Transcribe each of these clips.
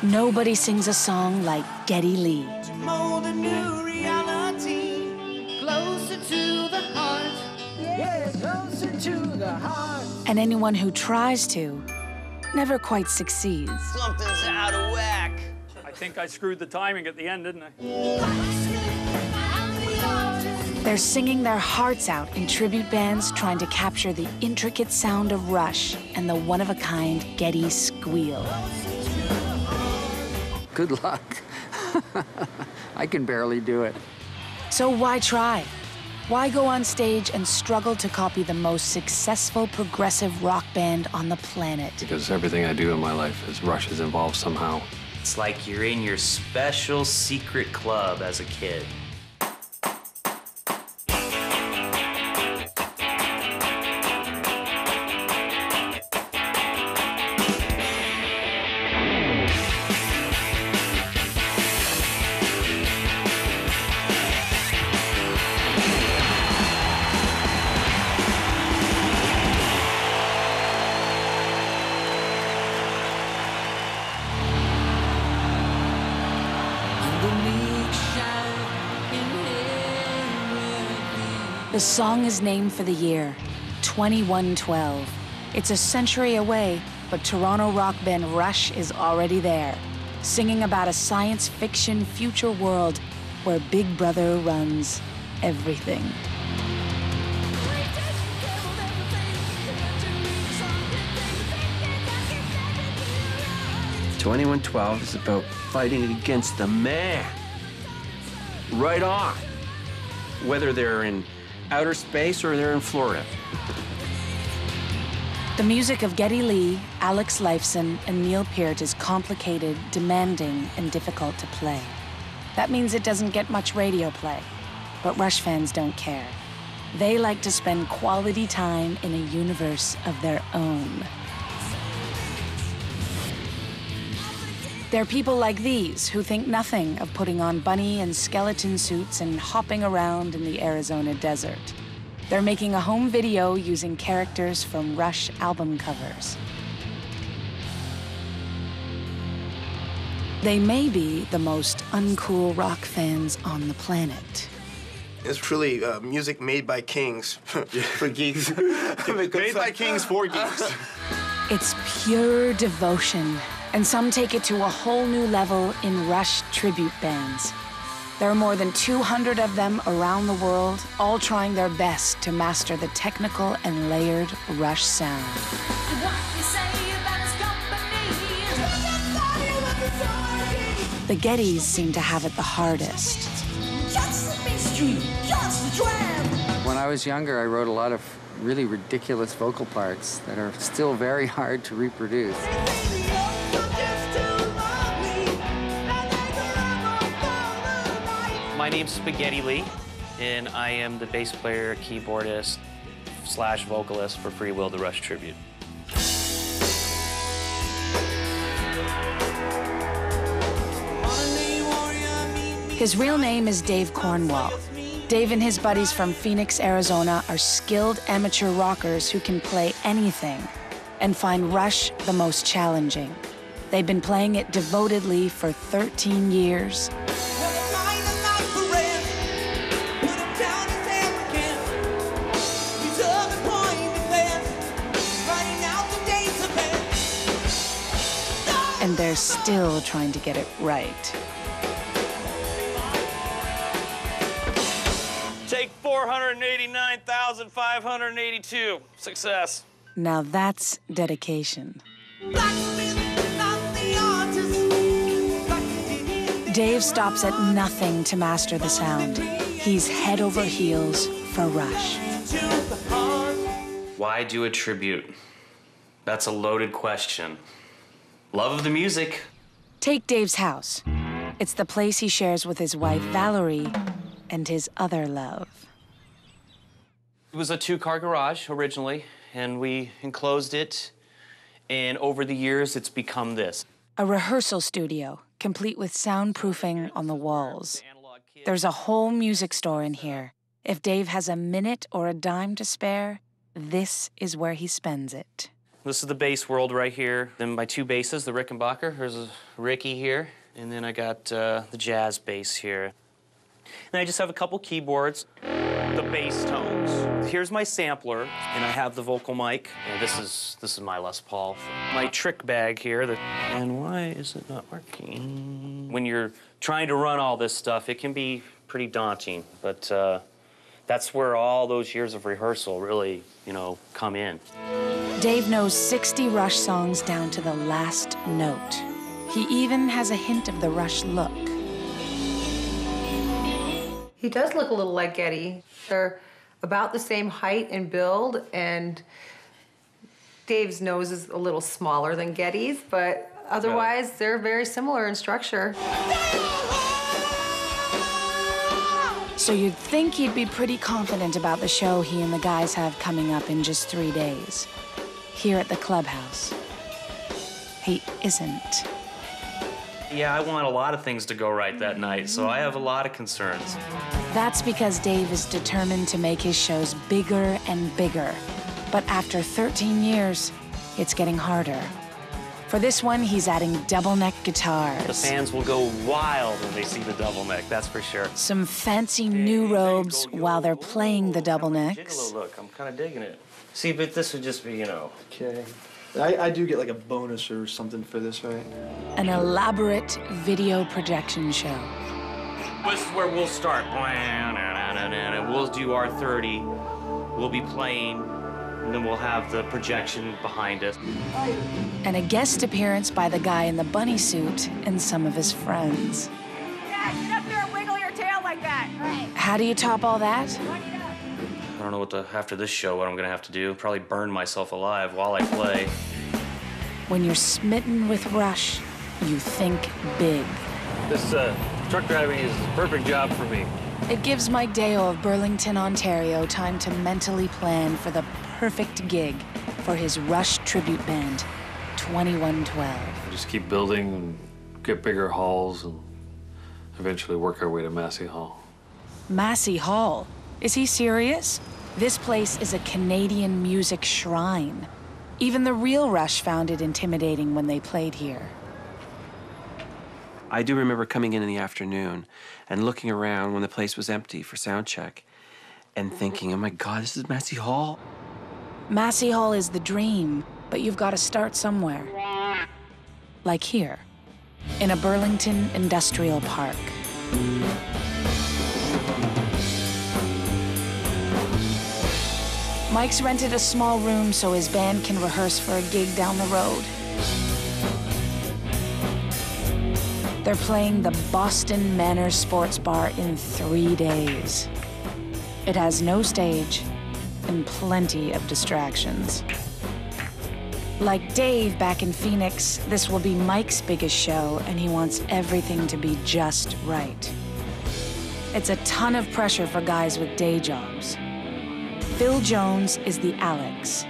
Nobody sings a song like Geddy Lee. To mold a new reality, closer to the heart. Yes, closer to the heart. And anyone who tries to never quite succeeds. Something's out of whack. I think I screwed the timing at the end, didn't I? They're singing their hearts out in tribute bands, trying to capture the intricate sound of Rush and the one-of-a-kind Geddy squeal. Good luck. I can barely do it. So why try? Why go on stage and struggle to copy the most successful progressive rock band on the planet? Because everything I do in my life is Rush is involved somehow. It's like you're in your special secret club as a kid. The song is named for the year, 2112. It's a century away, but Toronto rock band Rush is already there, singing about a science fiction future world where Big Brother runs everything. "2112 is about fighting against the man. Right on. Whether they're in outer space or they're in Florida." The music of Geddy Lee, Alex Lifeson, and Neil Peart is complicated, demanding, and difficult to play. That means it doesn't get much radio play. But Rush fans don't care. They like to spend quality time in a universe of their own. They're people like these who think nothing of putting on bunny and skeleton suits and hopping around in the Arizona desert. They're making a home video using characters from Rush album covers. They may be the most uncool rock fans on the planet. It's truly music made by kings for geeks. Made by kings for geeks. It's pure devotion, and some take it to a whole new level in Rush tribute bands. There are more than 200 of them around the world, all trying their best to master the technical and layered Rush sound. The Gettys seem to have it the hardest. When I was younger, I wrote a lot of really ridiculous vocal parts that are still very hard to reproduce. My name's Spaghetti Lee, and I am the bass player, keyboardist, / vocalist for Free Will, the Rush tribute. His real name is Dave Cornwall. Dave and his buddies from Phoenix, Arizona are skilled amateur rockers who can play anything and find Rush the most challenging. They've been playing it devotedly for 13 years. And they're still trying to get it right. Take 489,582. Success. Now that's dedication. Dave stops at nothing to master the sound. He's head over heels for Rush. Why do a tribute? That's a loaded question. Love of the music. Take Dave's house. It's the place he shares with his wife, Valerie, and his other love. It was a 2-car garage originally, and we enclosed it, and over the years, it's become this. A rehearsal studio, complete with soundproofing on the walls. There's a whole music store in here. If Dave has a minute or a dime to spare, this is where he spends it. This is the bass world right here. Then my two basses, the Rickenbacker. There's a Ricky here. And then I got the jazz bass here. And I just have a couple keyboards, the bass tones. Here's my sampler, and I have the vocal mic. And this is my Les Paul. My trick bag here. And why is it not working? When you're trying to run all this stuff, it can be pretty daunting. But that's where all those years of rehearsal really, you know, come in. Dave knows 60 Rush songs down to the last note. He even has a hint of the Rush look. He does look a little like Geddy. They're about the same height and build, and Dave's nose is a little smaller than Geddy's, but otherwise they're very similar in structure. So you'd think he'd be pretty confident about the show he and the guys have coming up in just 3 days, here at the clubhouse. He isn't. Yeah, I want a lot of things to go right that night, so I have a lot of concerns. That's because Dave is determined to make his shows bigger and bigger. But after 13 years, it's getting harder. For this one, he's adding double-neck guitars. The fans will go wild when they see the double neck, that's for sure. Some fancy new robes while they're playing the double necks. Gigolo look, I'm kind of digging it. See, but this would just be, you know. Okay. I do get like a bonus or something for this, right? An elaborate video projection show. This is where we'll start. And we'll do our 30. We'll be playing, and then we'll have the projection behind us. And a guest appearance by the guy in the bunny suit and some of his friends. Yeah, get up there and wiggle your tail like that. Right. How do you top all that? I don't know after this show, what I'm gonna have to do. Probably burn myself alive while I play. When you're smitten with Rush, you think big. This truck driving is a perfect job for me. It gives Mike Deo of Burlington, Ontario, time to mentally plan for the perfect gig for his Rush tribute band, 2112. We just keep building and get bigger halls and eventually work our way to Massey Hall. Massey Hall? Is he serious? This place is a Canadian music shrine. Even the real Rush found it intimidating when they played here. I do remember coming in the afternoon and looking around when the place was empty for sound check and thinking, oh my God, this is Massey Hall? Massey Hall is the dream, but you've got to start somewhere. Like here, in a Burlington industrial park. Mike's rented a small room so his band can rehearse for a gig down the road. They're playing the Boston Manor Sports Bar in 3 days. It has no stage and plenty of distractions. Like Dave back in Phoenix, this will be Mike's biggest show, and he wants everything to be just right. It's a ton of pressure for guys with day jobs. Phil Jones is the Alex.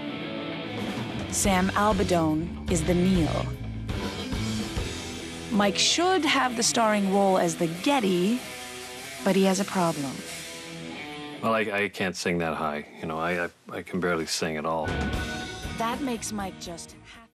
Sam Albarrán is the Neil. Mike should have the starring role as the Geddy, but he has a problem. Well, I can't sing that high. You know, I can barely sing at all. That makes Mike just